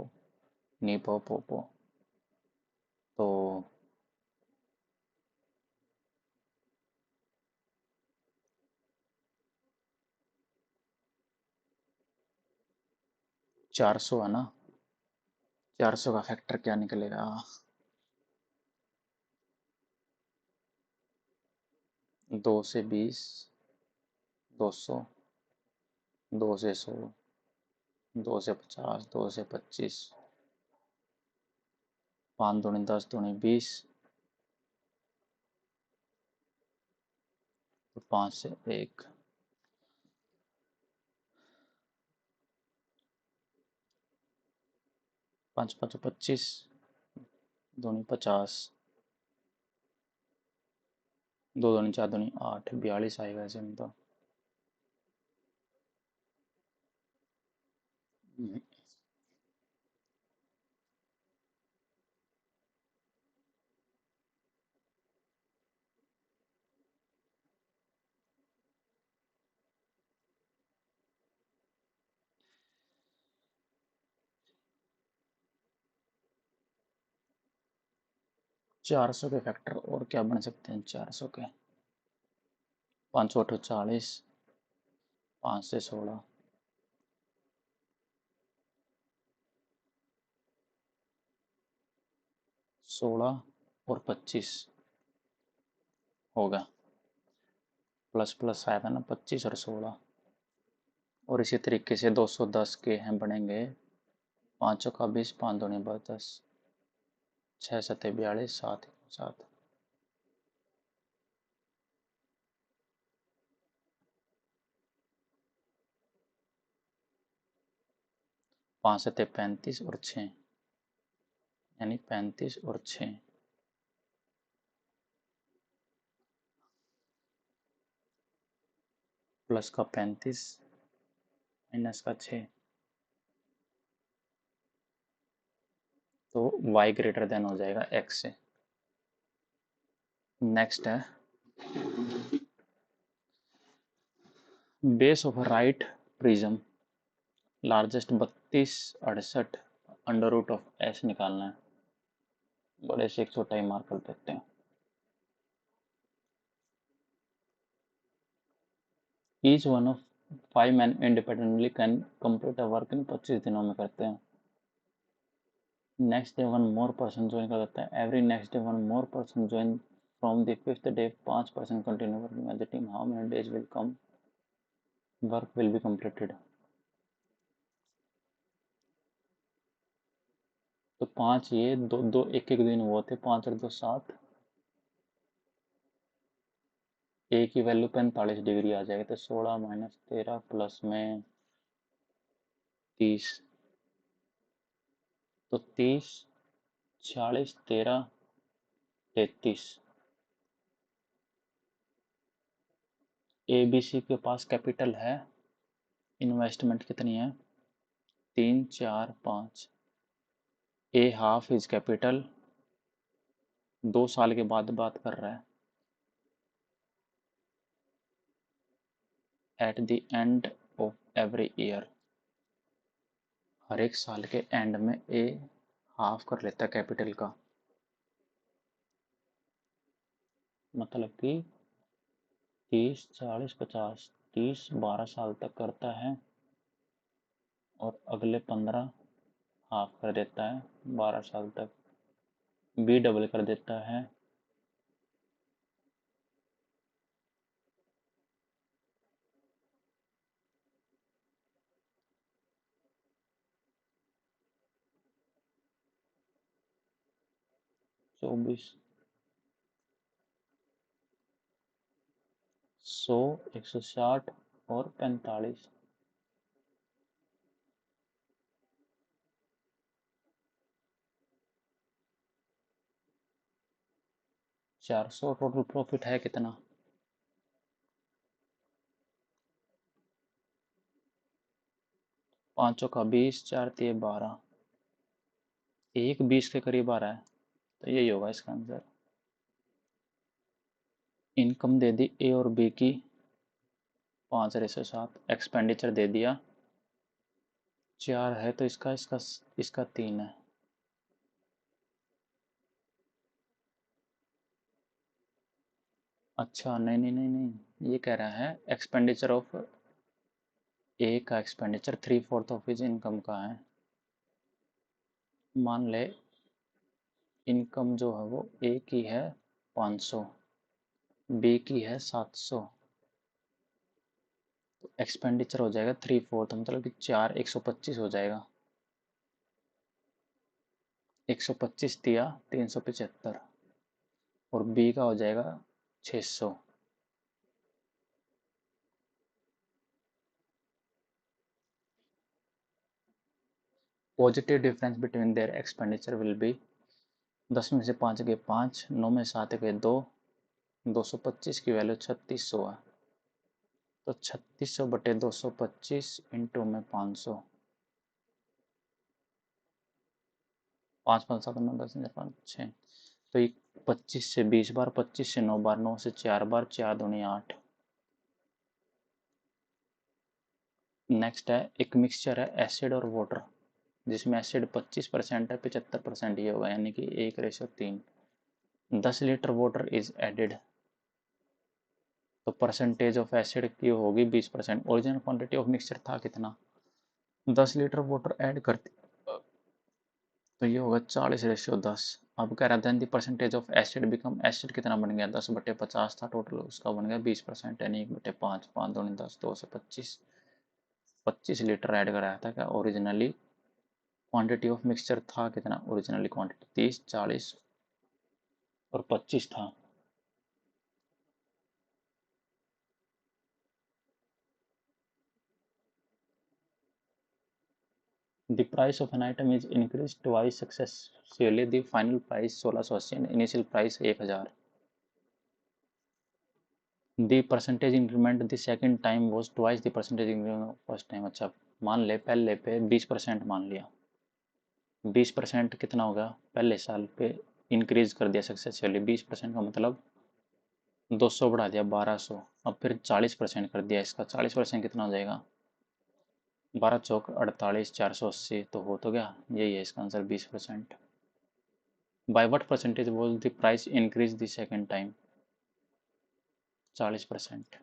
नीपो पोपो, तो 400 है ना। 400 का फैक्टर क्या निकलेगा, 2 से 20, 200, 2 से 100, 2 से 50, 2 से 25, 5 दूनी 10, दूनी 20, तो 5 से 1, 5 5 25, दूनी 50, 2 दूनी 4 दूनी 8, 42 आएगा ऐसे में तो। 400 के फैक्टर और क्या बन सकते हैं 400 के, 5 8 40, 5 से 16, 16 और 25 होगा, प्लस प्लस आएगा ना 25 और 16। और इसी तरीके से 210 के हैं बनेंगे, 5 का 20, 5 दूनी 10, 6 7 42, 7 7, 5 7 35 और 6, यानी 35 और 6, प्लस का 35 माइनस का 6, तो y ग्रेटर देन हो जाएगा x से। नेक्स्ट है base of right prism largest 3268 under root of S निकालना है। बड़े से एक छोटा ही मार्क कर देते हैं। Each one of 5 man independently can complete a work in 25 दिनों में करते हैं। Next day one more person join कर देता है। Every next day one more person join from the 5th day 5% continue working as a team. How many days will come work will be completed. तो 5 ये दो दो एक एक दिन वो थे, 5 और 2 7, ए की वैल्यू 45 डिग्री आ जाएगी। तो 16 माइनस 13 प्लस में 30, तो 30 46 13 33। ए बी सी के पास कैपिटल है, इन्वेस्टमेंट कितनी है 3 4 5। ए हाफ इज कैपिटल, 2 साल के बाद बात कर रहा है। At the end of every year, हर एक साल के एंड में ए हाफ कर लेता है कैपिटल का। मतलब कि 30 40 50, 30 12 साल तक करता है और अगले 15 हाफ कर देता है 12 साल तक। बी डबल कर देता है, चौबीस 100 160 और 45। 400 टोटल प्रॉफिट है कितना 5 का 20 4 3 12, एक 20 के करीब आ रहा है। तो यही होगा इसका आंसर। इनकम दे दी ए और बी की 5:7, एक्सपेंडिचर दे दिया 4 है, तो इसका इसका इसका 3 है। अच्छा नहीं नहीं नहीं नहीं, ये कह रहा है एक्सपेंडिचर ऑफ ए का एक्सपेंडिचर 3/4 ऑफ हिज इनकम का है। मान ले इनकम जो है वो ए की है 500, बी की है 700, तो एक्सपेंडिचर हो जाएगा 3/4, मतलब कि 4 125 हो जाएगा। 125 दिया 375, और बी का हो जाएगा 600। Positive difference between their expenditure will be, 10 में से 5 गए 5, 9 में 7 गए 2, 225 की वैल्यू 3600 है। तो 3600 बटे 225 इंटू में 500, 5 5 7 9 10 5 6, तो ये 25 से 20 बार, 25 से 9 बार, 9 से 4 बार, 4 दूनी 8। नेक्स्ट है एक मिक्सचर है एसिड और वाटर, जिसमें एसिड 25% है, 75% ये होगा, यानी कि 1:3। 10 लीटर वाटर इज एडेड, तो परसेंटेज ऑफ एसिड की होगी 20%। ओरिजिनल क्वांटिटी ऑफ मिक्सचर था कितना 10 लीटर वाटर ऐड करते, तो ये होगा 40:10। अब कह रहा था the percentage of acid become, acid कितना बन गया 10/50 था टोटल, उसका बन गया 20%, यानी 1/5, 5 दूनी 10, 2 से 25, 25 लीटर ऐड कराया था। क्या ओरिजिनली क्वांटिटी ऑफ मिक्सचर था कितना, ओरिजिनली क्वांटिटी 30 40 और 25 था। The price of an item is increased twice successively. The final price 1680 and initial price 1000. The percentage increment the second time was twice the percentage increment first time। अच्छा मान ले पहले पे 20% मान लिया, 20% कितना होगा, पहले साल पे इंक्रीज कर दिया सक्सेसफुली। 20% का मतलब 200 बढ़ा दिया 1200, अब फिर 40% कर दिया इसका, 40% कितना हो जाएगा, 12 चौक 48, 480, तो हो तो गया, यही है इसका answer 20%। By what percentage was the price increase the second time, 40%।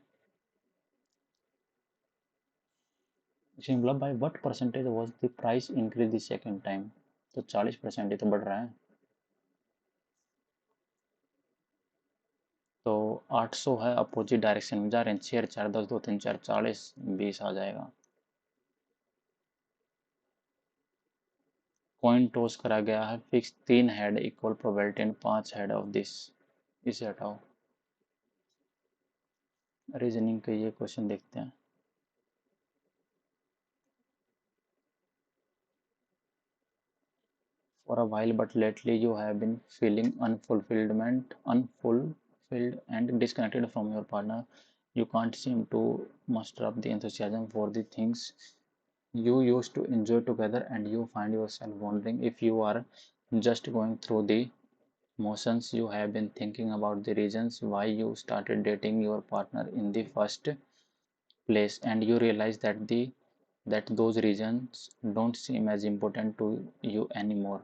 इसमें मतलब by what percentage was the price increase the second time, तो 40% ही तो बढ़ रहा है। तो 800 है, अपोजिट डायरेक्शन में जा रहे हैं, 6 4 10 2 3 4 40, 20 आ जाएगा। कॉइन टॉस करा गया है, fix 3 head equal probability and 5 head of this, इसे हटाओ। रीजनिंग के ये क्वेश्चन देखते हैं। For a while, but lately you have been feeling unfulfilled and disconnected from your partner. You can't seem to muster up the enthusiasm for the things you used to enjoy together, and you find yourself wondering if you are just going through the motions. You have been thinking about the reasons why you started dating your partner in the first place, and you realize that those reasons don't seem as important to you anymore.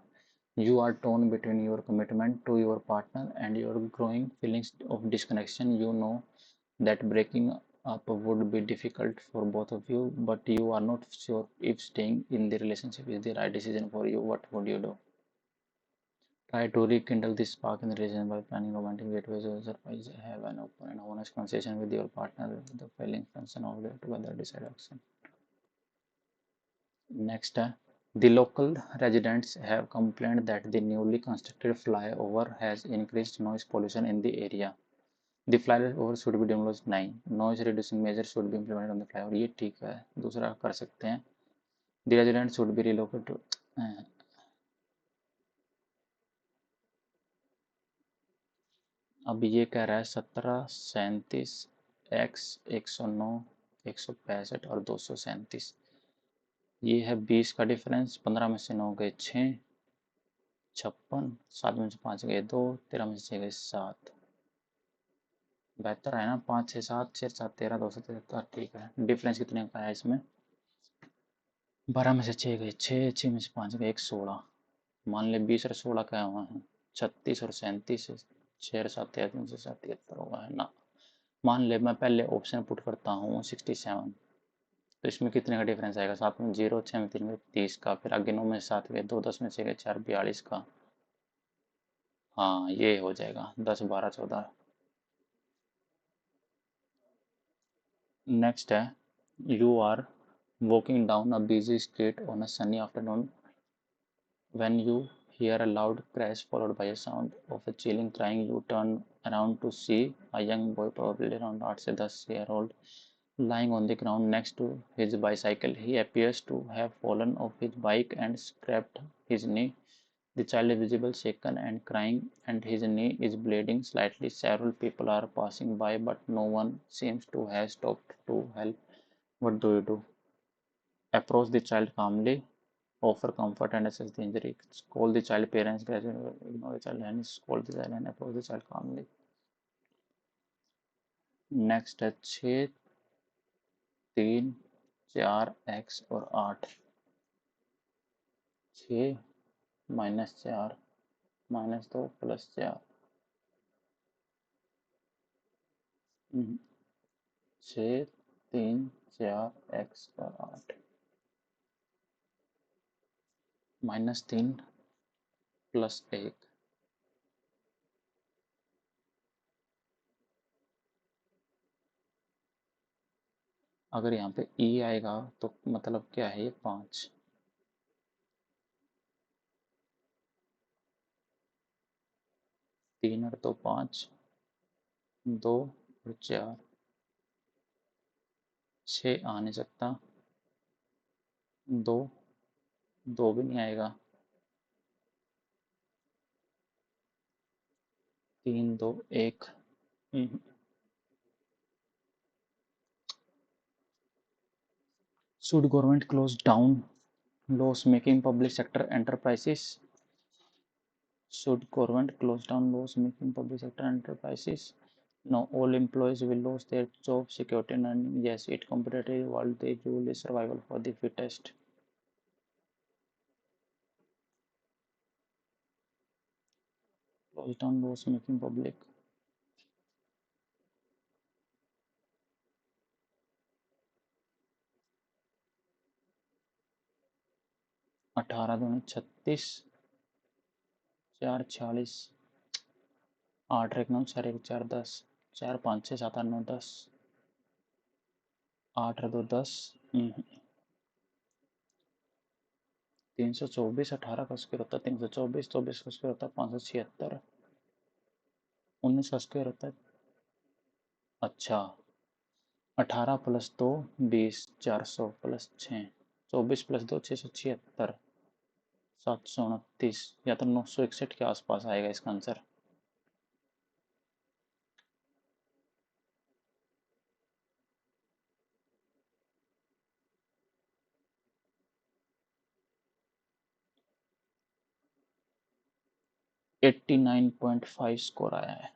You are torn between your commitment to your partner and your growing feelings of disconnection. You know that breaking up would be difficult for both of you, but you are not sure if staying in the relationship is the right decision for you. What would you do? Try to rekindle this spark in the relationship by planning romantic getaways or surprise. Have an open and honest conversation with your partner. The feeling function of the together decide action. Next, the local residents have complained that the newly constructed flyover has increased noise pollution in the area. The flyover should be demolished 9. Noise reducing measures should be implemented on the flyover. ये ठीक है, दूसरा कर सकते हैं। The residents should be relocated to अब ये कह रहा है 17, 37, x 109, 165 और 237। ये है 20 का डिफरेंस, 15 में से 9 गए 6, 56, 7 में से 5 गए 2, 13 में से 6 गए 7। बेहतर है ना, 5 6 7 6 7 13 273, ठीक है। डिफरेंस कितने का है इसमें, 12 में से 6 गए 6, 6 में से 5 गए 1, 16। मान ले 20 और 16 क्या हुआ है, 36 और 37, 6 और 7 3 से 77 हुआ है ना। मान ले मैं पहले ऑप्शन पुट करता हूँ 67, तो इसमें कितने का डिफरेंस आएगा, 7 में 0, 6 में 3 गए 30 का, फिर आगे 9 में 7 गए 2, 10 में 6 गए 4, 42 का। हाँ ये हो जाएगा 10 12 14। नेक्स्ट है, you are walking down a busy street on a sunny afternoon when you hear a loud crash followed by a sound of a chilling crying. You turn around to see a young boy, probably around 8 से 10-year-old, lying on the ground next to his bicycle. He appears to have fallen off his bike and scraped his knee. The child is visible shaken and crying, and his knee is bleeding slightly. Several people are passing by, but no one seems to have stopped to help. What do you do? Approach the child calmly, offer comfort and assess the injury. Call the child parents, gradually ignore the child and scold the child and approach the child calmly. Next है 6 3 4 x और 8, 6 -4 -2 +4, 6 3 4 x और 8 -3 +1। अगर यहाँ पे e आएगा तो मतलब क्या है, ये 5, 3 और 2 5, 2 और 4, 6 आ नहीं सकता, 2 2 भी नहीं आएगा, 3 2 1। Should government close down loss making public sector enterprises. Should government close down loss making public sector enterprises? No, all employees will lose their job security and earning. Yes, it competitive world they usually survival for the fittest. Close down loss making public. 18 दूनी 36, 4 46, 8 1 9 4 1 4 10, 4 5 6 7 8 9 10, 8 2 10, 324, 18 का square होता है 324, 24 का square होता है 576, 19 का square होता है। अच्छा, 18 + 2 20, 400 + 6, 24 + 2 676, 729 या तो 961 के आसपास आएगा इसका आंसर। एट्टी 89.5 स्कोर आया है।